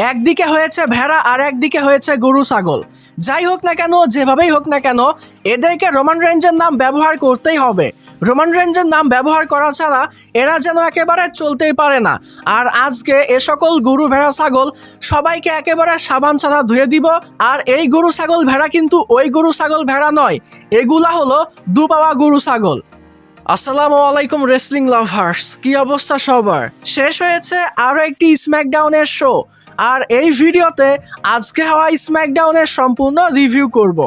একদিকে হয়েছে ভেড়া আর একদিকে হয়েছে গরু ছাগল। যাই হোক না কেন, যেভাবেই হোক না কেন, এদেরকে রোমান রেঞ্জের নাম ব্যবহার করতেই হবে। রোমান রেঞ্জের নাম ব্যবহার করা ছাড়া এরা যেন একেবারে চলতেই পারে না। আর আজকে এ সকল গরু ভেড়া ছাগল সবাইকে একেবারে সাবান ছাড়া ধুয়ে দিব। আর এই গরু ছাগল ভেড়া কিন্তু ওই গরু ছাগল ভেড়া নয়, এগুলা হলো দুপাওয়া গরু ছাগল। আসসালামু আলাইকুম রেসলিং লাভার্স, কি অবস্থা সবার? শেষ হয়েছে আরও একটি স্ম্যাকডাউনের শো, আর এই ভিডিওতে আজকে হওয়া স্ম্যাকডাউনের সম্পূর্ণ রিভিউ করব।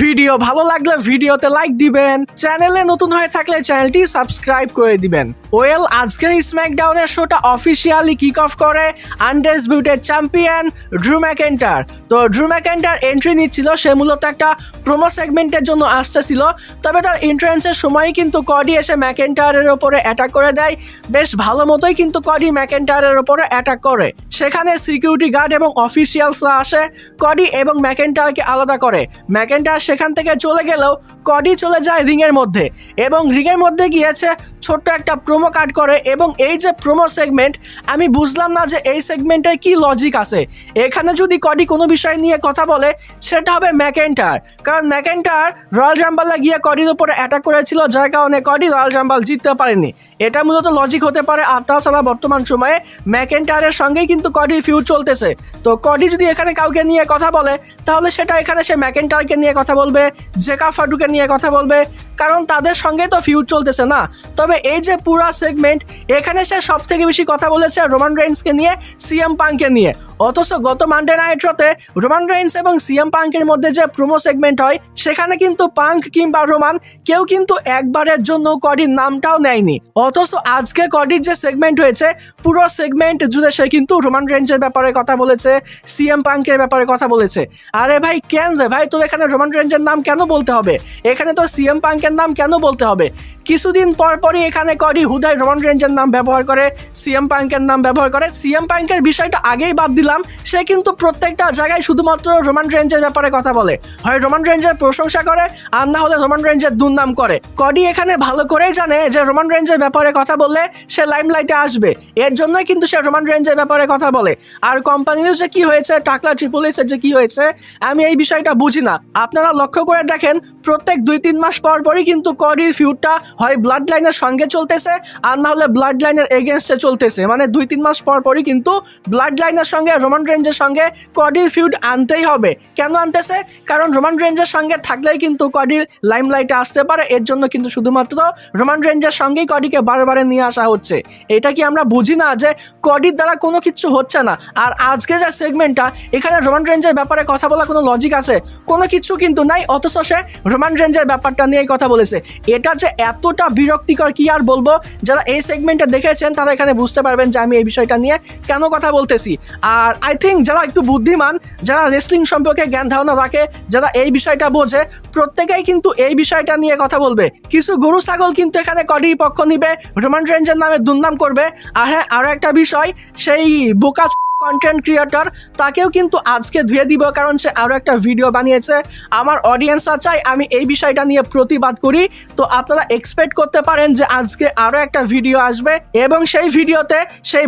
ভিডিও ভালো লাগলে ভিডিওতে লাইক দিবেন, চ্যানেলে নতুন হয়ে থাকলে চ্যানেলটি সাবস্ক্রাইব করে দিবেন। ওয়েল, আজকের স্ম্যাকডাউনের শোটা অফিসিয়ালি কিক অফ করে আনডিসপিউটেড চ্যাম্পিয়ন ড্রু ম্যাকইন্টার। তো ড্রু ম্যাকইন্টার এন্ট্রি নিচ্ছিল, সে মূলত একটা প্রোমো সেগমেন্টের জন্য আসতেছিল। তবে তার এন্ট্রান্সের সময়ই কিন্তু কডি এসে ম্যাকইন্টারের ওপরে অ্যাটাক করে দেয়। বেশ ভালো মতোই কিন্তু কডি ম্যাকইন্টারের ওপরে অ্যাটাক করে। সেখানে সিকিউরিটি গার্ড এবং অফিসিয়ালসরা আসে, কডি এবং ম্যাকইন্টারকে আলাদা করে। ম্যাকইন্টার সেখান থেকে চলে গেলেও কডি চলে যায় রিংয়ের মধ্যে, এবং রিংয়ের মধ্যে গিয়েছে ছোট্ট একটা প্রোমো কাট করে। এবং এই যে প্রোমো সেগমেন্ট, আমি বুঝলাম না যে এই সেগমেন্টে কি লজিক আছে। এখানে যদি কডি কোনো বিষয় নিয়ে কথা বলে সেটা হবে ম্যাকইন্টার, কারণ ম্যাকইন্টার রয়্যাল রাম্বলে গিয়ে কডির উপরে অ্যাটাক করেছিল, যার কারণে কডি রয়্যাল রাম্বল জিততে পারেনি। এটা মূলত লজিক হতে পারে। আর তাছাড়া বর্তমান সময়ে ম্যাকইন্টারের সঙ্গেই কিন্তু কডির ফিউড চলতেছে। তো কডি যদি এখানে কাউকে নিয়ে কথা বলে তাহলে সেটা এখানে সে ম্যাকইন্টারকে নিয়ে কথা বলবে, জেকা ফাডুকে নিয়ে কথা বলবে, কারণ তাদের সঙ্গে তো ফিউড চলতেছে না। তবে এই যে পুরা সেগমেন্ট, এখানে সে সব থেকে বেশি কথা বলেছে রোমান রেইন্সকে নিয়ে, সিএম পাঙ্ককে নিয়ে। অথচ গত মানডে নাইট রোতে রোমান রেইন্স এবং সিএম পাঙ্কের মধ্যে যে প্রোমো সেগমেন্ট হয়, সেখানে কিন্তু পাঙ্ক কিংবা রোমান কেউ কিন্তু একবারের জন্য কডির নামটাও নেয়নি। অথচ আজকে কডির যে সেগমেন্ট হয়েছে, পুরো সেগমেন্ট জুড়ে সে কিন্তু রোমান রেইন্সের ব্যাপারে কথা বলেছে, সিএম পাঙ্কের ব্যাপারে কথা বলেছে। আরে ভাই, কেন রে ভাই, তোর এখানে রোমান রেইন্সের নাম কেন বলতে হবে? এখানে তো সিএম পাঙ্কের নাম কেন বলতে হবে? কিছুদিন পর পরই এখানে কডি হুদাই রোমান রেইন্সের নাম ব্যবহার করে, সিএম পাঙ্কের নাম ব্যবহার করে। সিএম পাঙ্কের বিষয়টা আগেই বাদ দিলাম, সে কিন্তু প্রত্যেকটা জায়গায় শুধুমাত্র রোমান রেইন্সের ব্যাপারে কথা বলে, হয় রোমান রেইন্সের প্রশংসা করে আর না হলে রোমান রেইন্সের দুর্নাম করে। কডি এখানে ভালো করেই জানে যে রোমান রেইন্সের ব্যাপারে কথা বললে সে লাইমলাইটে আসবে, এর জন্যই কিন্তু সে রোমান রেইন্সের ব্যাপারে কথা বলে। আর কোম্পানির যে কি হয়েছে, টাকলা ট্রিপল এইচের যে কি হয়েছে, আমি এই বিষয়টা বুঝি না। আপনারা লক্ষ্য করে দেখেন, প্রত্যেক 2-3 মাস পর পরই কিন্তু কডির ফিউডটা হয় ব্লাড লাইনের সঙ্গে চলতেছে আর না হলে ব্লাড লাইনের এগেনস্টে চলতেছে। মানে 2-3 মাস পর পরই কিন্তু ব্লাড লাইনের সঙ্গে রোমান রেইন্সের সঙ্গে কডির ফিউড আনতেই হবে। কেন আনতেছে? কারণ রোমান রেইন্সের সঙ্গে থাকলেই কিন্তু কডির লাইমলাইটে আসতে পারে। এর জন্য কিন্তু শুধুমাত্র রোমান রেইন্সের সঙ্গেই কডিকে বারে নিয়ে আসা হচ্ছে। এটা কি আমরা বুঝি না যে কডির দ্বারা কোনো কিছু হচ্ছে না? আর আজকে যে সেগমেন্টটা, এখানে রোমান রেইন্সের ব্যাপারে কথা বলা কোনো লজিক আছে? কোনো কিছু কিন্তু নাই। অথচ সে রোমান রেইন্সের ব্যাপারটা নিয়েই কথা বলেছে। এটা যে এতটা বিরক্তিকর কি আর বলবো। যারা এই সেগমেন্টটা দেখেছেন তারা এখানে বুঝতে পারবেন যে আমি এই বিষয়টা নিয়ে কেন কথা বলতেছি। আর আই থিঙ্ক যারা একটু বুদ্ধিমান, যারা রেসলিং সম্পর্কে জ্ঞান ধারণা রাখে, যারা এই বিষয়টা বোঝে, প্রত্যেকেই কিন্তু এই বিষয়টা নিয়ে কথা বলবে। কিছু গরু ছাগল কিন্তু এখানে কডির পক্ষ নিবে, রোমান রেইন্সের নামে দুর্নাম করবে। আর হ্যাঁ, আরও একটা বিষয়, সেই বোকা কন্টেন্ট ক্রিয়েটর, তাকেও কিন্তু আজকে ধুয়ে দিব, কারণ সে আরও একটা ভিডিও বানিয়েছে। আমার অডিয়েন্সরা চাই আমি এই বিষয়টা নিয়ে প্রতিবাদ করি। তো আপনারা এক্সপেক্ট করতে পারেন যে আজকে আরও একটা ভিডিও আসবে, এবং সেই ভিডিওতে সেই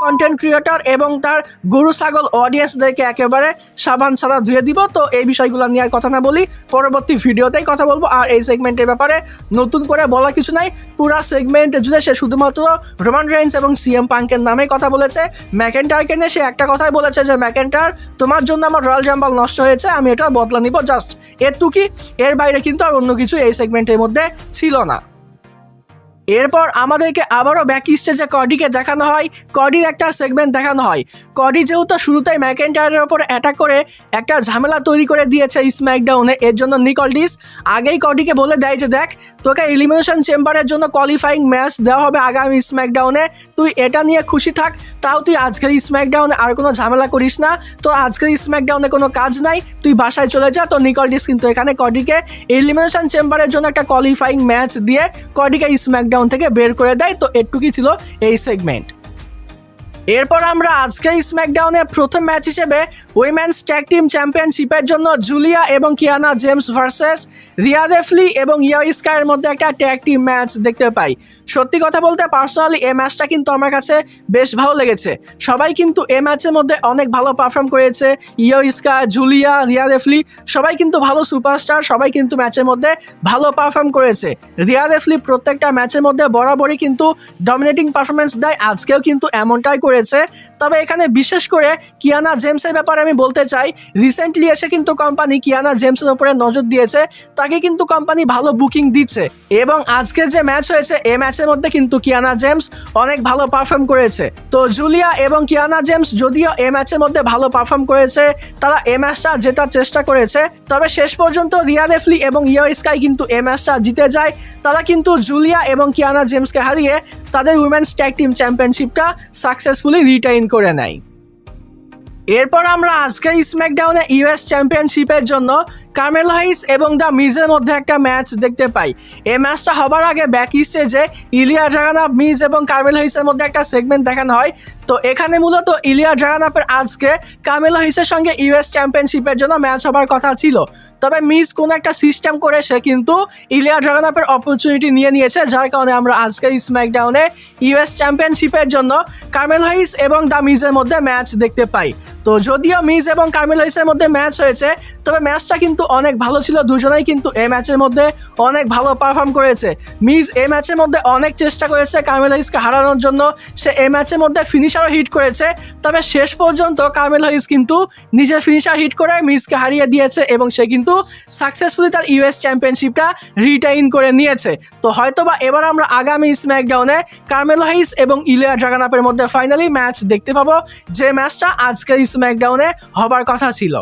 কন্টেন্ট ক্রিয়েটর এবং তার গরু ছাগল অডিয়েন্সদেরকে একেবারে সাবান ছাড়া ধুয়ে দিব। তো এই বিষয়গুলো নিয়ে আর কথা না বলি, পরবর্তী ভিডিওতেই কথা বলবো। আর এই সেগমেন্টের ব্যাপারে নতুন করে বলা কিছু নাই, পুরা সেগমেন্ট জুড়ে সে শুধুমাত্র রোমান রেইন্স এবং সিএম পাঙ্কের নামে কথা বলেছে। ম্যাকইন্টারকে নিয়ে সে একটা কথাই বলেছে যে ম্যাকইন্টার, তোমার জন্য আমার রয়্যাল রাম্বল নষ্ট হয়েছে, আমি এটা বদলা নিব, জাস্ট এটুকুই। এর বাইরে কিন্তু আর অন্য কিছু এই সেগমেন্টের মধ্যে ছিল না। এরপর আমাদেরকে আবারও ব্যাক স্টেজে কডিকে দেখানো হয়, কডির একটা সেগমেন্ট দেখানো হয়। কডি যেহেতু শুরুতেই ম্যাকইন্টারের ওপর অ্যাটাক করে একটা ঝামেলা তৈরি করে দিয়েছে স্ম্যাকডাউনে, এর জন্য নিকলডিস আগেই কডিকে বলে দেয় যে দেখ, তোকে এলিমিনেশন চেম্বারের জন্য কোয়ালিফাইং ম্যাচ দেওয়া হবে আগামী স্ম্যাকডাউনে, তুই এটা নিয়ে খুশি থাক। তাও তুই আজকের স্ম্যাকডাউনে আর কোনো ঝামেলা করিস না, তোর আজকের স্ম্যাকডাউনে কোনো কাজ নাই, তুই বাসায় চলে যা। তো নিকলডিস কিন্তু এখানে কডিকে এলিমিনেশন চেম্বারের জন্য একটা কোয়ালিফাইং ম্যাচ দিয়ে কডিকে স্ম্যাকডাউন থেকে বের করে দেয়। তো এটুকুই ছিল এই সেগমেন্ট। এরপর আমরা আজকে স্ম্যাকডাউনে প্রথম ম্যাচ হিসেবে উইমেন্স ট্যাগ টিম চ্যাম্পিয়নশিপের জন্য জুলিয়া এবং Qiana James versus Riya Ripley এবং ইয়ো স্কাইয়ের মধ্যে একটা ট্যাগ টিম ম্যাচ দেখতে পাই। সত্যি কথা বলতে পার্সোনালি এই ম্যাচটা কিন্তু আমার কাছে বেশ ভালো লেগেছে। সবাই কিন্তু এই ম্যাচের মধ্যে অনেক ভালো পারফর্ম করেছে। ইয়ো স্কাই, জুলিয়া, রিয়া রিপ্লি সবাই কিন্তু ভালো সুপারস্টার, সবাই কিন্তু ম্যাচের মধ্যে ভালো পারফর্ম করেছে। রিয়া রিপ্লি প্রত্যেকটা ম্যাচের মধ্যে বরাবরই কিন্তু ডমিনেটিং পারফরমেন্স দেয়, আজকেও কিন্তু এমনটাই করেছে। তবে এখানে বিশেষ করে কিয়ানা জেমসের ব্যাপারে আমি বলতে চাই, রিসেন্টলি এসে কিন্তু কোম্পানি কিয়ানা জেমসের উপরে নজর দিয়েছে, তাকে কিন্তু কোম্পানি ভালো বুকিং দিচ্ছে এবং আজকে যে ম্যাচ হয়েছে এই ম্যাচের মধ্যে কিন্তু কিয়ানা জেমস অনেক ভালো পারফর্ম করেছে। তো জুলিয়া এবং কিয়ানা জেমস যদিও এই ম্যাচের মধ্যে ভালো পারফর্ম করেছে, তারা এই ম্যাচটা জেতার চেষ্টা করেছে, তবে শেষ পর্যন্ত রিয়া রিপ্লি এবং ইয়ো স্কাই কিন্তু এই ম্যাচটা জিতে যায়। তারা কিন্তু জুলিয়া এবং কিয়ানা জেমসকে হারিয়ে তাদের উইমেন্স ট্যাগ টিম চ্যাম্পিয়নশিপটা সাকসেসফুলি রিটেইন করে নেয়। এরপর আমরা আজকে স্ম্যাকডাউনে ইউএস চ্যাম্পিয়নশিপের জন্য কার্মেলো হাইস এবং দ্য মিজের মধ্যে একটা ম্যাচ দেখতে পাই। এই ম্যাচটা হবার আগে ব্যাক স্টেজে ইলিয়া ড্রাগানভ, মিজ এবং কার্মেলো হাইসের মধ্যে একটা সেগমেন্ট দেখানো হয়। তো এখানে মূলত ইলিয়া ড্রাগানভের আজকে কার্মেলো হাইসের সঙ্গে ইউএস চ্যাম্পিয়নশিপের জন্য ম্যাচ হবার কথা ছিল, তবে মিজ কোনো একটা সিস্টেম করে সে কিন্তু ইলিয়া ড্রাগানভের অপরচুনিটি নিয়ে নিয়েছে, যার কারণে আমরা আজকে স্ম্যাকডাউনে ইউএস চ্যাম্পিয়নশিপের জন্য কার্মেলো হাইস এবং দ্য মিজের মধ্যে ম্যাচ দেখতে পাই। তো যদিও মিজ এবং কার্মেলো হাইসের মধ্যে ম্যাচ হয়েছে, তবে ম্যাচটা কিন্তু অনেক ভালো ছিল। দুজনেই কিন্তু এই ম্যাচের মধ্যে অনেক ভালো পারফর্ম করেছে। মিজ এই ম্যাচের মধ্যে অনেক চেষ্টা করেছে কার্মেলো হাইসকে হারানোর জন্য, সে এই ম্যাচের মধ্যে ফিনিশারও হিট করেছে, তবে শেষ পর্যন্ত কার্মেলো হাইস কিন্তু নিজের ফিনিশার হিট করে মিজকে হারিয়ে দিয়েছে এবং সে কিন্তু সাকসেসফুলি তার ইউএস চ্যাম্পিয়নশিপটা রিটেইন করে নিয়েছে। তো হয়তোবা এবার আমরা আগামী স্ম্যাকডাউনে কার্মেলো হাইস এবং ইলিয়া ড্রাগানভের মধ্যে ফাইনালি ম্যাচ দেখতে পাবো, যে ম্যাচটা আজকের স্ম্যাকডাউনে হবার কথা ছিল।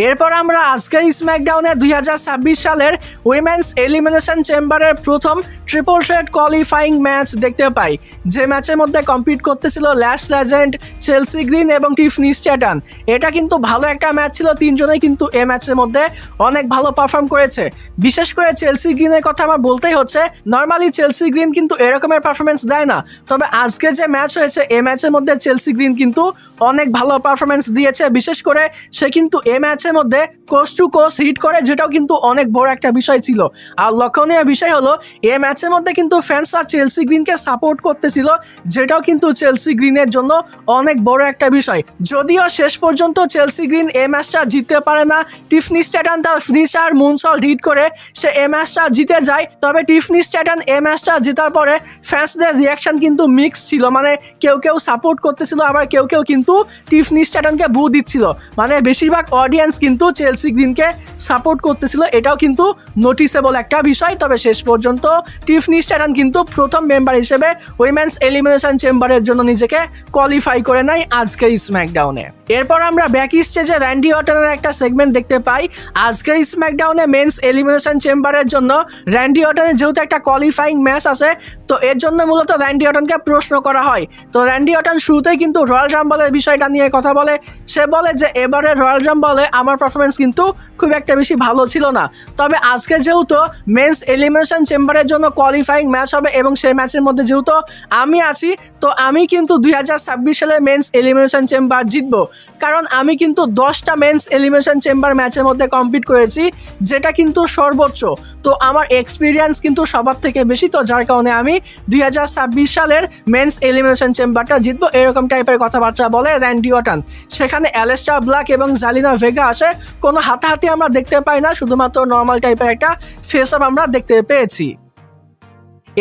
এরপর আমরা আজকের স্ম্যাকডাউনে 2026 সালের উইমেন্স এলিমিনেশন চেম্বারের প্রথম ট্রিপল থ্রেট কোয়ালিফাইং ম্যাচ দেখতে পাই, যে ম্যাচের মধ্যে কম্পিট করতেছিল ল্যাশ লেজেন্ড, চেলসি গ্রিন এবং টিফনি স্ট্যাটন। এটা কিন্তু ভালো একটা ম্যাচ ছিল, তিনজনেই কিন্তু এই ম্যাচের মধ্যে অনেক ভালো পারফর্ম করেছে। বিশেষ করে চেলসি গ্রিনের কথা আমার বলতেই হচ্ছে, নর্মালি চেলসি গ্রিন কিন্তু এরকমের পারফরমেন্স দেয় না, তবে আজকে যে ম্যাচ হয়েছে এই ম্যাচের মধ্যে চেলসি গ্রিন কিন্তু অনেক ভালো পারফরমেন্স দিয়েছে। বিশেষ করে সে কিন্তু এই ম্যাচের মধ্যে কোচ টু কোচ হিট করে, যেটাও কিন্তু অনেক বড় একটা বিষয় ছিল। আর লক্ষণীয় বিষয় হলো এই ম্যাচের মধ্যে কিন্তু ফ্যান্সরা চেলসি গ্রিনকে সাপোর্ট করতেছিল, যেটাও কিন্তু চেলসি গ্রিনের জন্য অনেক বড় একটা বিষয়। যদিও শেষ পর্যন্ত চেলসি গ্রিন এই ম্যাচটা জিততে পারে না, টিফনি স্ট্যাটন তার ফিনিশার মুনসল হিট করে সে এই ম্যাচটা জিতে যায়। তবে টিফনি স্ট্যাটন এই ম্যাচটা জেতার পরে ফ্যান্সদের রিয়াকশন কিন্তু মিক্স ছিল, মানে কেউ কেউ সাপোর্ট করতেছিল, আবার কেউ কেউ কিন্তু টিফনি স্ট্যাটনকে বু দিচ্ছিল, মানে বেশিরভাগ অডিয়েন্স কিন্তু চেলসি গ্রিনকে সাপোর্ট করতেছিল। এটাও কিন্তু নোটিসেবল একটা বিষয়। তবে শেষ পর্যন্ত টিফনি স্ট্যাটন কিন্তু প্রথম মেম্বার হিসেবে উইমেন্স এলিমিনেশন চেম্বারের জন্য নিজেকে কোয়ালিফাই করে নেয় আজকের স্ম্যাকডাউনে। এরপর আমরা ব্যাক স্টেজে র্যান্ডি অর্টনের একটা সেগমেন্ট দেখতে পাই। আজকের স্ম্যাকডাউনে মেন্স এলিমিনেশন চেম্বারের জন্য র্যান্ডি অর্টনের যেহেতু একটা কোয়ালিফাইং ম্যাচ আছে, তো এর জন্য মূলত র্যান্ডি অর্টনকে প্রশ্ন করা হয়। তো র্যান্ডি অর্টন শুরুতেই কিন্তু রয়্যাল রাম্বলের বিষয়টা নিয়ে কথা বলে। সে বলে যে এবারে রয়্যাল রাম্বলে আমার পারফরমেন্স কিন্তু খুব একটা বেশি ভালো ছিল না, তবে আজকে যেহেতু মেন্স এলিমিনেশন চেম্বারের জন্য কোয়ালিফাইং ম্যাচ হবে এবং সেই ম্যাচের মধ্যে যেহেতু আমি আছি, তো আমি কিন্তু 2026 সালে মেন্স এলিমিনেশন চেম্বার জিতবো, কারণ আমি কিন্তু 10টা মেন্স এলিমিনেশন চেম্বার ম্যাচের মধ্যে কম্পিট করেছি, যেটা কিন্তু সর্বোচ্চ। তো আমার এক্সপিরিয়েন্স কিন্তু সবার থেকে বেশি, তো যার কারণে আমি 2026 সালের মেন্স এলিমিনেশন চেম্বারটা জিতবো, এরকম টাইপের কথাবার্তা বলে র্যান্ডি অর্টন। সেখানে অ্যালেস্টার ব্ল্যাক এবং জালিনা ভেগা আসে, কোনো হাতাহাতি আমরা দেখতে পাই না, শুধুমাত্র নর্মাল টাইপের একটা ফেস আপ আমরা দেখতে পেয়েছি।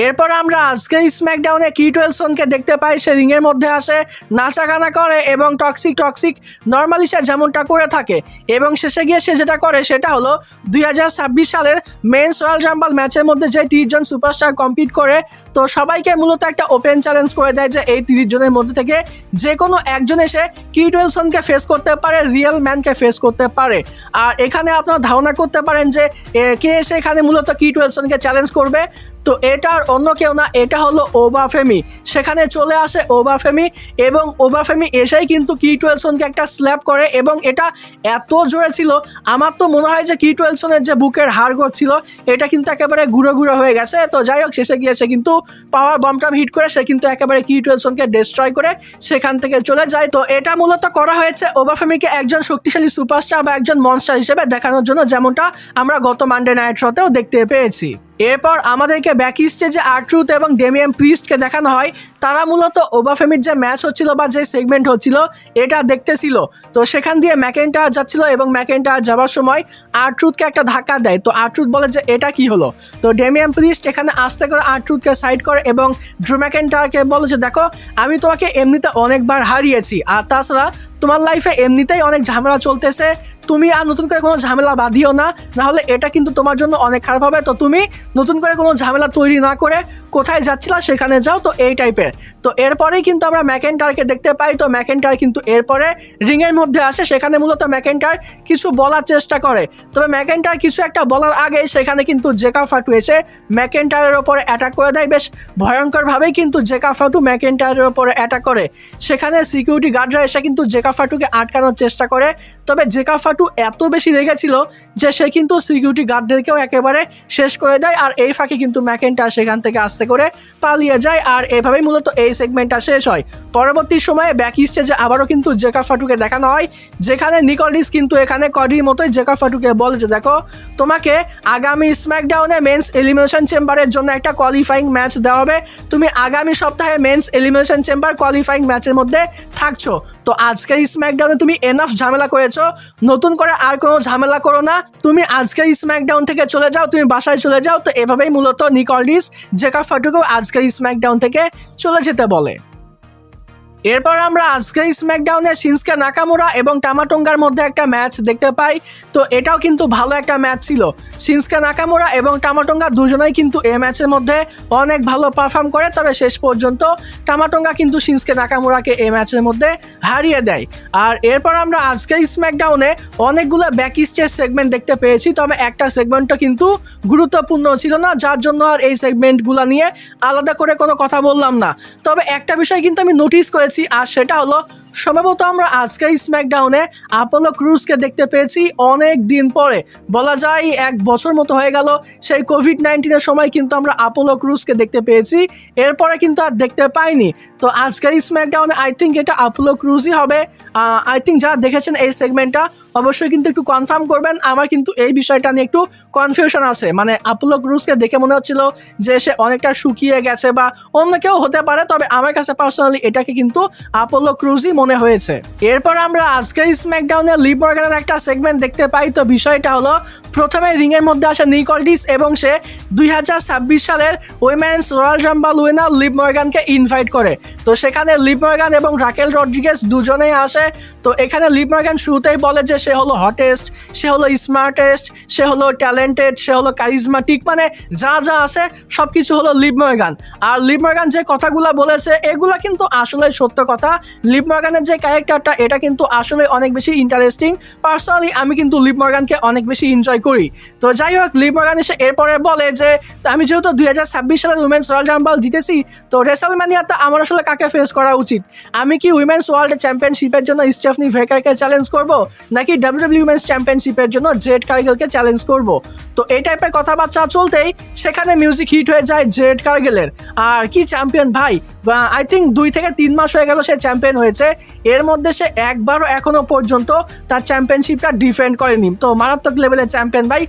এরপর আমরা আজকের স্ম্যাকডাউনে কিট ওয়েলসনকে দেখতে পাই। সে রিংয়ের মধ্যে আসে, নাচাগানা করে এবং টক্সিক নর্মালি সে যেমনটা করে থাকে, এবং শেষে গিয়ে সে যেটা করে সেটা হলো 2026 সালের মেন্স রয়্যাল রাম্বল ম্যাচের মধ্যে যে 30 জন সুপারস্টার কম্পিট করে, তো সবাইকে মূলত একটা ওপেন চ্যালেঞ্জ করে দেয় যে এই 30 জনের মধ্যে থেকে যে কোনো একজন এসে কিট ওয়েলসনকে ফেস করতে পারে, রিয়েল ম্যানকে ফেস করতে পারে। আর এখানে আপনারা ধারণা করতে পারেন যে কে এসে এখানে মূলত কিট ওয়েলসনকে চ্যালেঞ্জ করবে। তো এটা আর অন্য কেউ না, এটা হলো ওবাফেমি। সেখানে চলে আসে ওবাফেমি এবং ওবাফেমি এসেই কিন্তু কিটওয়েলসনকে একটা স্ল্যাপ করে এবং এটা এত জোরে ছিল আমার তো মনে হয় যে কিটওয়েলসনের যে বুকের হাড়গোড় ছিল এটা কিন্তু একেবারে গুঁড়ো গুঁড়ো হয়ে গেছে। তো যাই হোক, শেষে গিয়ে সে কিন্তু পাওয়ার বমটাম হিট করে সে কিন্তু একেবারে কিটওয়েলসনকে ডিস্ট্রয় করে সেখান থেকে চলে যায়। তো এটা মূলত করা হয়েছে ওবাফেমিকে একজন শক্তিশালী সুপারস্টার বা একজন মনস্টার হিসেবে দেখানোর জন্য, যেমনটা আমরা গত মানডে নাইট শোতেও দেখতে পেয়েছি। এরপর আমাদেরকে ব্যাক স্টেজে আরট্রুথ এবং ডেমিয়ান প্রিস্টকে দেখানো হয়। তারা মূলত ওবাফেমির যে ম্যাচ হচ্ছিল বা যে সেগমেন্ট হচ্ছিল এটা দেখতেছিল। তো সেখান দিয়ে ম্যাকেন্টায়ার যাচ্ছিল এবং ম্যাকেন্টায়ার যাওয়ার সময় আরট্রুথকে একটা ধাক্কা দেয়। তো আরট্রুথ বলে যে এটা কি হলো। তো ডেমিয়ান প্রিস্ট এখানে আস্তে করে আরট্রুথকে সাইড করে এবং ড্রু ম্যাকেন্টায়ারকে বলে যে দেখো, আমি তোমাকে এমনিতে অনেকবার হারিয়েছি, আর তাছাড়া তোমার লাইফে এমনিতেই অনেক ঝামেলা চলতেছে, তুমি আর নতুন করে কোনো ঝামেলা বাঁধিও না, নাহলে এটা কিন্তু তোমার জন্য অনেক খারাপ হবে। তো তুমি নতুন করে কোনো ঝামেলা তৈরি না করে কোথায় যাচ্ছিলা সেখানে যাও। তো এই টাইপের। তো এরপরেই কিন্তু আমরা ম্যাকেন্টায়ারকে দেখতে পাই। তো ম্যাকেন্টায়ার কিন্তু এরপরে রিংয়ের মধ্যে আসে। সেখানে মূলত ম্যাকেন্টায়ার কিছু বলার চেষ্টা করে, তবে ম্যাকেন্টায়ার কিছু একটা বলার আগে সেখানে কিন্তু জেকা ফাটু এসে ম্যাকেন্টায়ারের ওপরে অ্যাটাক করে দেয়। বেশ ভয়ঙ্করভাবেই কিন্তু জেকা ফাটু ম্যাকেন্টায়ারের ওপরে অ্যাটাক করে। সেখানে সিকিউরিটি গার্ডরা এসে কিন্তু জেকা ফাটুকে আটকানোর চেষ্টা করে, তবে জেকা ফাটু এত বেশি রেগেছিল যে সে কিন্তু সিকিউরিটি গার্ডদেরকেও একেবারে শেষ করে দেয়। আর এই ফাঁকে কিন্তু ম্যাকেন্টায়ার সেখান থেকে আস্তে করে পালিয়ে যায়। আর এভাবেই মূলত এই সেগমেন্টটা শেষ হয়। পরবর্তী সময়ে ব্যাক স্টেজে আবারও কিন্তু জেকা ফাটুকে দেখানো হয়, যেখানে নিকোলডিস কিন্তু এখানে কডির মতোই জেকা ফাটুকে বলে যে দেখো, তোমাকে আগামী স্ম্যাকডাউনে মেন্স এলিমিনেশন চেম্বারের জন্য একটা কোয়ালিফাইং ম্যাচ দেওয়া হবে। তুমি আগামী সপ্তাহে মেন্স এলিমিনেশন চেম্বার কোয়ালিফাইং ম্যাচের মধ্যে থাকছো। তো আজকের স্ম্যাকডাউনে তুমি এনাফ ঝামেলা করেছো, নতুন করে আর কোনো ঝামেলা করো না, তুমি আজকের স্ম্যাকডাউন থেকে চলে যাও, তুমি বাসায় চলে যাও। তো এভাবেই মূলত নিকোলডিস জেকা ফাটুকেও আজকের স্ম্যাকডাউন থেকে চলে যেতে বলে। এরপর আমরা আজকের স্ম্যাকডাউনে শিনস্কে নাকামুরা এবং টামাটোঙ্গার মধ্যে একটা ম্যাচ দেখতে পাই। তো এটাও কিন্তু ভালো একটা ম্যাচ ছিল। শিনস্কে নাকামুরা এবং টামাটোঙ্গা দুজনেই কিন্তু এই ম্যাচের মধ্যে অনেক ভালো পারফর্ম করে, তবে শেষ পর্যন্ত টামাটোঙ্গা কিন্তু শিনস্কে নাকামুরাকে এই ম্যাচের মধ্যে হারিয়ে দেয়। আর এরপর আমরা আজকের স্ম্যাকডাউনে অনেকগুলো ব্যাক স্টেজ সেগমেন্ট দেখতে পেয়েছি, তবে একটা সেগমেন্টও কিন্তু গুরুত্বপূর্ণ ছিল না, যার জন্য আর এই সেগমেন্টগুলো নিয়ে আলাদা করে কোনো কথা বললাম না। তবে একটা বিষয় কিন্তু আমি নোটিস করেছি, আর সেটা হলো সম্ভবত আমরা আজকের স্ম্যাকডাউনে আপোলো ক্রুজকে দেখতে পেয়েছি অনেক দিন পরে, বলা যায় 1 বছর মতো হয়ে গেল। সেই কোভিড-19 সময় কিন্তু আমরা আপোলো ক্রুজকে দেখতে পেয়েছি, এরপরে কিন্তু আর দেখতে পাইনি। তো আজকের স্ম্যাকডাউনে আই থিঙ্ক এটা আপোলো ক্রুজই হবে। আই থিঙ্ক যারা দেখেছেন এই সেগমেন্টটা অবশ্যই কিন্তু একটু কনফার্ম করবেন। আমার কিন্তু এই বিষয়টা নিয়ে একটু কনফিউশন আছে, মানে আপোলো ক্রুজকে দেখে মনে হচ্ছিল যে সে অনেকটা শুকিয়ে গেছে বা অন্য কেউ হতে পারে, তবে আমার কাছে পার্সোনালি এটাকে কিন্তু আপোলো ক্রুজই মনে হয়েছে। এরপর আমরা আজকের স্ম্যাকডাউনে লিভ মর্গানের একটা সেগমেন্ট দেখতে পাই। তো বিষয়টা হলো প্রথমে রিংয়ের মধ্যে আসে নিকোলডিস এবং সে 2026 সালের women's Royal Rumble winner Liv মর্গানকে ইনভাইট করে। তো সেখানে লিভ মর্গান এবং রাকেল রড্রিগেজ দুজনেই আসে। তো এখানে লিভ মর্গান শুরুতেই বলে যে সে হলো হটেস্ট, সে হলো স্মার্টেস্ট, সে হলো ট্যালেন্টেড, সে হলো কারিজমাটিক, মানে যা যা আছে সব কিছু হলো লিভ মর্গান। আর লিভ মর্গান যে কথাগুলো বলেছে এগুলা কিন্তু আসলে সত্য কথা। লিভ মর্গানের যে ক্যারেক্টারটা এটা কিন্তু আসলে অনেক বেশি ইন্টারেস্টিং। পার্সোনালি আমি কিন্তু লিভ মর্গানকে অনেক বেশি এনজয় করি। তো যাই হোক, লিভ মর্গান এসে এরপরে বলে যে আমি যেহেতু 2026 সালের উইমেন্স ওয়ার্ল্ড রাম্বল জিতেছি, তো রেসলম্যানিয়াতে আমার আসলে কাকে ফেস করা উচিত? আমি কি উইমেন্স ওয়ার্ল্ড চ্যাম্পিয়নশিপের জন্য স্টেফনি ভেকারকে চ্যালেঞ্জ করব, নাকি ডাব্লিউডাব্লিউ উইমেন্স চ্যাম্পিয়নশিপের জন্য জেড কার্গেলকে চ্যালেঞ্জ করব? তো এই টাইপের কথাবার্তা চলতেই সেখানে মিউজিক হিট হয়ে যায় জেড কার্গেলের। আর কি চ্যাম্পিয়ন ভাই, আই থিঙ্ক 2 থেকে 3 মাস হয়ে গেল সে চ্যাম্পিয়ন হয়েছে, এর মধ্যে সে একবারও এখনো পর্যন্ত তার চ্যাম্পিয়নশিপটা ডিফেন্ড করেনি। তো মারাত্মক লেভেলের চ্যাম্পিয়ন ভাই,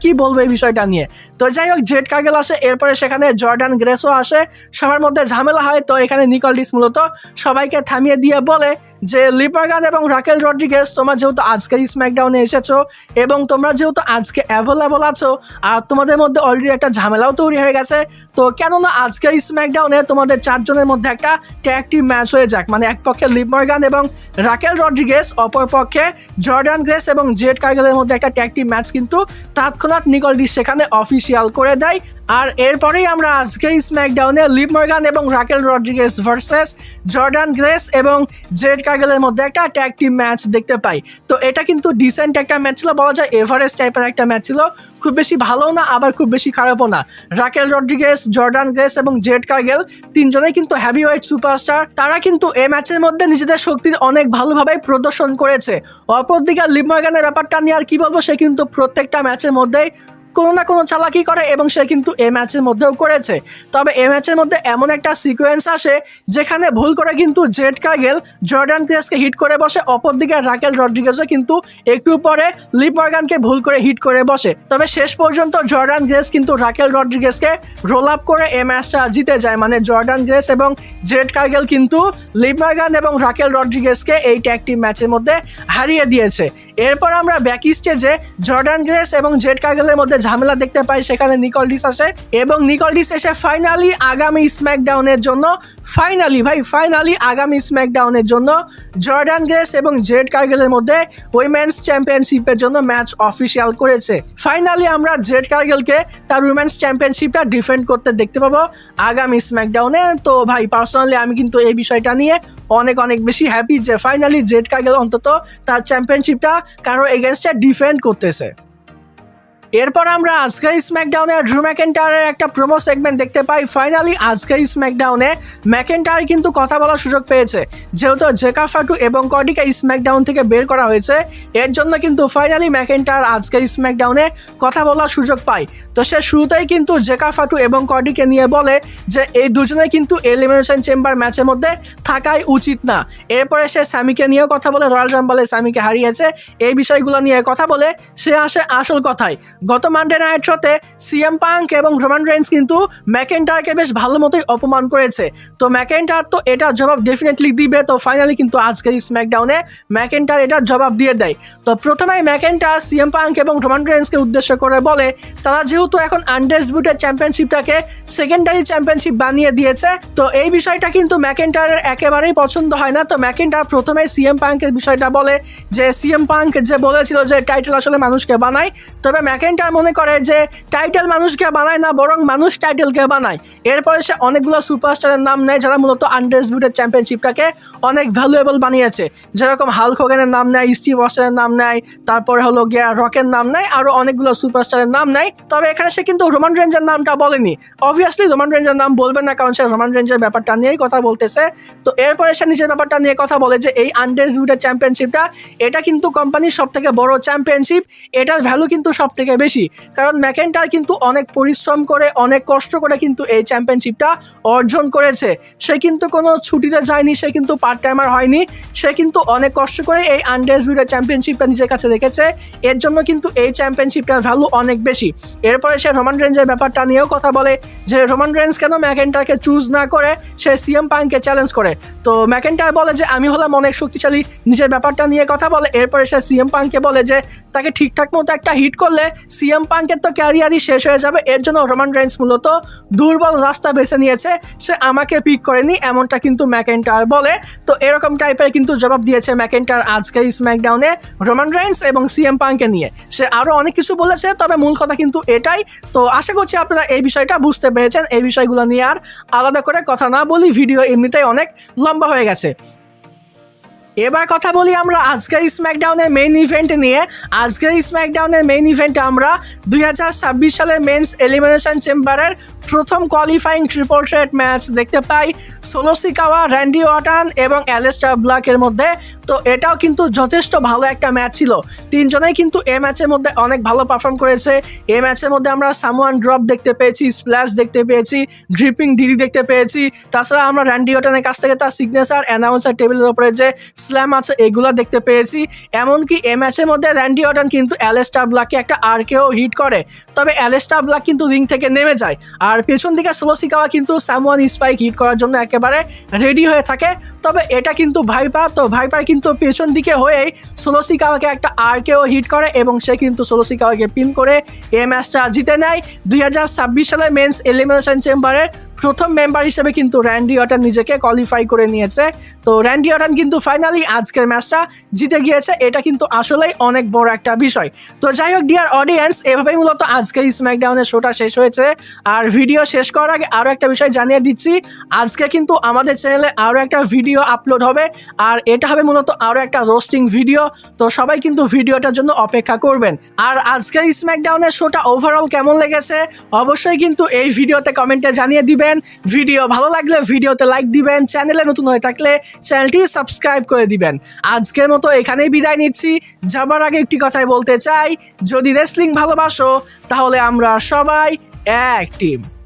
কি বলবো এই বিষয়টা নিয়ে। তো যাই হোক, জেড কার্গেল আসে, এরপরে সেখানে জর্ডান গ্রেসও আসে, সবার মধ্যে ঝামেলা হয়। তো এখানে নিকোলডিস মূলত সবাইকে থামিয়ে দিয়ে বলে যে লিভ মর্গান এবং রাকেল রড্রিগেজ, তোমরা যেহেতু আজকের স্ম্যাকডাউনে এসেছো এবং তোমরা যেহেতু আজকে অ্যাভেলেবল আছো আর তোমাদের মধ্যে অলরেডি একটা ঝামেলাও তৈরি হয়ে গেছে, তো কেননা আজকের স্ম্যাকডাউনে তোমাদের 4 জনের মধ্যে একটা ট্যাগ টিম ম্যাচ হয়ে যাক, মানে এক পক্ষে লিভ মর্গান এবং রাকেল রড্রিগেজ, অপর পক্ষে জর্ডান গ্রেস এবং জেড কার্গেলের মধ্যে একটা ট্যাগ টিম ম্যাচ কিন্তু তৎক্ষণাৎ নিকোলডিস সেখানে অফিসিয়াল করে দেয়। আর এরপরেই আমরা আজকে স্ম্যাকডাউনে লিভ মর্গান এবং Raquel Rodriguez versus Jordan grace এবং জেড কার্গেলের মধ্যে একটা ট্যাগ টিম ম্যাচ দেখতে পাই। তো এটা কিন্তু ডিসেন্ট একটা ম্যাচ ছিল, বলা যায় এভারেজ টাইপের একটা ম্যাচ ছিল, খুব বেশি ভালো না আবার খুব বেশি খারাপও না। রাকেল রড্রিগেজ, জর্ডান গ্রেস এবং জেড কার্গেল তিনজনেই কিন্তু হেভিওয়েট সুপারস্টার, তারা কিন্তু এই ম্যাচের মধ্যে নিজেদের শক্তির অনেক ভালোভাবে প্রদর্শন করেছে। অপরদিকে লিভ মর্গানের ব্যাপারটা নিয়ে আর কি বলবো, সে কিন্তু প্রত্যেকটা ম্যাচের মধ্যেই কোনো না কোনো চালাকি করে এবং সে কিন্তু এই ম্যাচের মধ্যেও করেছে। তবে এই ম্যাচের মধ্যে এমন একটা সিকোয়েন্স আসে যেখানে ভুল করে কিন্তু জেড কার্গেল জর্ডান গ্রেসকে হিট করে বসে, অপরদিকে রাকেল রড্রিগেজও কিন্তু একটু পরে লিভ মর্গানকে ভুল করে হিট করে বসে। তবে শেষ পর্যন্ত জর্ডান গ্রেস কিন্তু রাকেল রড্রিগেজকে রোল আপ করে এই ম্যাচটা জিতে যায়, মানে জর্ডান গ্রেস এবং জেড কার্গেল কিন্তু লিভ মর্গান এবং রাকেল রড্রিগেজকে এই ট্যাগ টিম ম্যাচের মধ্যে হারিয়ে দিয়েছে। এরপর আমরা ব্যাক স্টেজে জর্ডান গ্রেস এবং জেড কার্গেলের মধ্যে ঝামেলা দেখতে পাই, সেখানে নিকল ডিস আসে এবং নিকল ডিস এসে ফাইনালি আগামী স্ম্যাকডাউনের জন্য আগামী স্ম্যাকডাউনের জন্য জর্ডান গ্রেস এবং জেড কার্গেলের মধ্যে উইমেন্স চ্যাম্পিয়নশিপের জন্য ম্যাচ অফিসিয়াল করেছে। ফাইনালি আমরা জেড কার্গেলকে তার উইমেন্স চ্যাম্পিয়নশিপটা ডিফেন্ড করতে দেখতে পাবো আগামী স্ম্যাকডাউনে। তো ভাই পার্সোনালি আমি কিন্তু এই বিষয়টা নিয়ে অনেক বেশি হ্যাপি যে ফাইনালি জেড কার্গেল অন্তত তার চ্যাম্পিয়নশিপটা কারো এগেনস্টে ডিফেন্ড করতেছে। এরপর আমরা আজকের স্ম্যাকডাউনে ড্রু ম্যাকেন্টায়ারের একটা প্রোমো সেগমেন্ট দেখতে পাই। ফাইনালি আজকের স্ম্যাকডাউনে ম্যাকেন্টায়ার কিন্তু কথা বলার সুযোগ পেয়েছে, যেহেতু জেকা ফাটু এবং কডিকে স্ম্যাকডাউন থেকে বের করা হয়েছে, এর জন্য কিন্তু ফাইনালি ম্যাকেন্টায়ার আজকের স্ম্যাকডাউনে কথা বলার সুযোগ পায়। তো সে শুরুতেই কিন্তু জেকা ফাটু এবং কডিকে নিয়ে বলে যে এই দুজনে কিন্তু এলিমিনেশন চেম্বার ম্যাচের মধ্যে থাকাই উচিত না। এরপরে সে স্যামিকে নিয়েও কথা বলে, রয়্যাল রাম্বলে স্যামিকে হারিয়েছে, এই বিষয়গুলো নিয়ে কথা বলে সে আসে আসল কথায়। গত মানডে নাইট শোতে সিএম পাঙ্ক এবং রোমান রেইন্স কিন্তু ম্যাকেন্টায়ারকে বেশ ভালো মতোই অপমান করেছে। তো ম্যাকেন্টায়ার তো এটার জবাব ডেফিনেটলি দিবে। তো ফাইনালি কিন্তু আজকের স্ম্যাকডাউনে ম্যাকেন্টায়ার এটার জবাব দিয়ে দেয়। তো প্রথমেই ম্যাকেন্টায়ার সিএম পাঙ্ক এবং রোমান রেইন্সকে উদ্দেশ্য করে বলে তারা যেহেতু এখন আনডিসপিউটেড চ্যাম্পিয়নশিপটাকে সেকেন্ডারি চ্যাম্পিয়নশিপ বানিয়ে দিয়েছে, তো এই বিষয়টা কিন্তু ম্যাকেন্টায়ারের একেবারেই পছন্দ হয় না। তো ম্যাকেন্টায়ার প্রথমেই সিএম পাঙ্কের বিষয়টা বলে যে সিএম পাঙ্ক যে বলেছিল যে টাইটেল আসলে মানুষকে বানায়, তবে ম্যাকেন্টায়ার মনে করে যে টাইটেল মানুষকে বানায় না, বরং মানুষ টাইটেলকে বানায়। এরপরে সে অনেকগুলো সুপারস্টারের নাম নেয় যারা মূলত আনডিসপিউটেড চ্যাম্পিয়নশিপটাকে অনেক ভ্যালুয়েবল বানিয়েছে, যেরকম হাল্ক হোগানের নাম নেয়, স্টিভ অস্টিনের নাম নেয়, তারপরে হলো গিয়া রকের নাম নেয়, আরো অনেকগুলো সুপারস্টারের নাম নেয়। তবে এখানে সে কিন্তু রোমান রেঞ্জের নামটা বলেনি। অবভিয়াসলি রোমান রেঞ্জের নাম বলবে না, কারণ সে রোমান রেঞ্জের ব্যাপারটা নিয়েই কথা বলতেছে। তো এরপরে সে নিজের ব্যাপারটা নিয়ে কথা বলে যে এই আনডিসপিউটেড চ্যাম্পিয়নশিপটা এটা কিন্তু কোম্পানির সব থেকে বড় চ্যাম্পিয়নশিপ, এটার ভ্যালু কিন্তু সব থেকে বেশি, কারণ ম্যাকেন্টায়ার কিন্তু অনেক পরিশ্রম করে অনেক কষ্ট করে কিন্তু এই চ্যাম্পিয়নশিপটা অর্জন করেছে। সে কিন্তু কোনো ছুটিতে যায়নি, সে কিন্তু পার্ট টাইমার হয়নি, সে কিন্তু অনেক কষ্ট করে এই আনডিসপিউটেড চ্যাম্পিয়নশিপটা নিজের কাছে রেখেছে। এর জন্য কিন্তু এই চ্যাম্পিয়নশিপটার ভ্যালু অনেক বেশি। এরপরে সে রোমান রেঞ্জের ব্যাপারটা নিয়েও কথা বলে যে রোমান রেঞ্জ কেন ম্যাকেন্টায়ারকে চুজ না করে সে সিএম পাঙ্ককে চ্যালেঞ্জ করে। তো ম্যাকেন্টায়ার বলে যে আমি হলাম অনেক শক্তিশালী, নিজের ব্যাপারটা নিয়ে কথা বলে। এরপরে সে সিএম পাঙ্ককে বলে যে তাকে ঠিকঠাক মতো একটা হিট করলে সিএম পাঙ্কের তো ক্যারিয়ারই শেষ হয়ে যাবে, এর জন্য রোমান রেইন্স মূলত দুর্বল রাস্তা বেছে নিয়েছে, সে আমাকে পিক করেনি, এমনটা কিন্তু ম্যাকেন্টায়ার বলে। তো এরকম টাইপের কিন্তু জবাব দিয়েছে ম্যাকেন্টায়ার আজকের স্ম্যাকডাউনে রোমান রেইন্স এবং সিএম পাঙ্ককে নিয়ে। সে আরও অনেক কিছু বলেছে, তবে মূল কথা কিন্তু এটাই। তো আশা করছি আপনারা এই বিষয়টা বুঝতে পেরেছেন। এই বিষয়গুলো নিয়ে আর আলাদা করে কথা না বলি, ভিডিও এমনিতেই অনেক লম্বা হয়ে গেছে। এবার কথা বলি আমরা আজকের স্ম্যাকডাউনের মেইন ইভেন্ট নিয়ে। আজকের স্ম্যাকডাউনের মেইন ইভেন্টে আমরা 2026 সালের মেন্স এলিমিনেশন চেম্বারের প্রথম কোয়ালিফাইং ট্রিপল থ্রেট ম্যাচ দেখতে পাই সোলো সিকাওয়া, র্যান্ডি ওয়াটান এবং অ্যালেস্টার ব্ল্যাকের মধ্যে। তো এটাও কিন্তু যথেষ্ট ভালো একটা ম্যাচ ছিল, তিনজনেই কিন্তু এই ম্যাচের মধ্যে অনেক ভালো পারফর্ম করেছে। এই ম্যাচের মধ্যে আমরা সামওয়ান ড্রপ দেখতে পেয়েছি, স্প্ল্যাশ দেখতে পেয়েছি, ড্রিপিং ডিডি দেখতে পেয়েছি, তাছাড়া আমরা র্যান্ডি ওয়াটানের কাছ থেকে তার সিগনেচার অ্যানাউন্সার টেবিলের উপরে যে স্ল্যাম আছে এগুলো দেখতে পেয়েছি। এমনকি এই ম্যাচের মধ্যে র্যান্ডি ওয়াটান কিন্তু অ্যালেস্টার ব্ল্যাককে একটা আরকেও হিট করে, তবে অ্যালেস্টার ব্ল্যাক কিন্তু রিং থেকে নেমে যায়। আর পেছন দিকে সোলো সিকাওয়া কিন্তু সামওয়ান স্পাইক হিট করার জন্য একেবারে রেডি হয়ে থাকে। তবে এটা কিন্তু ভাইপার, তো ভাইপার কিন্তু পেছন দিকে হয়েই সোলো সিকাওয়াকে একটা আরকেও হিট করে এবং সে কিন্তু সোলো সিকাওয়াকে পিন করে এই ম্যাচটা জিতে নেয় 2026 সালে মেন্স এলিমিনেশন চেম্বারের প্রথম মেম্বার হিসেবে কিন্তু র্যান্ডি অর্টন নিজেকে কোয়ালিফাই করে নিয়েছে। তো র্যান্ডি অর্টন কিন্তু ফাইনালি আজকের ম্যাচটা জিতে গিয়েছে, এটা কিন্তু আসলেই অনেক বড় একটা বিষয়। তো যাই হোক ডিয়ার অডিয়েন্স, এভাবেই মূলত আজকের স্ম্যাকডাউনের শোটা শেষ হয়েছে। আর ভিডিও শেষ করার আগে আরও একটা বিষয় জানিয়ে দিচ্ছি, আজকে কিন্তু আমাদের চ্যানেলে আরও একটা ভিডিও আপলোড হবে, আর এটা হবে মূলত আরও একটা রোস্টিং ভিডিও। তো সবাই কিন্তু ভিডিওটার জন্য অপেক্ষা করবেন। আর আজকের স্ম্যাকডাউনের শোটা ওভারঅল কেমন লেগেছে অবশ্যই কিন্তু এই ভিডিওতে কমেন্টে জানিয়ে দিবেন। ভিডিও ভালো লাগলে ভিডিওতে লাইক দিবেন, চ্যানেলে নতুন হয়ে থাকলে চ্যানেলটি সাবস্ক্রাইব করে দিবেন। আজকের মতো এখানেই বিদায় নিচ্ছি। যাবার আগে একটি কথাই বলতে চাই, যদি রেসলিং ভালোবাসো তাহলে আমরা সবাই এক টিম।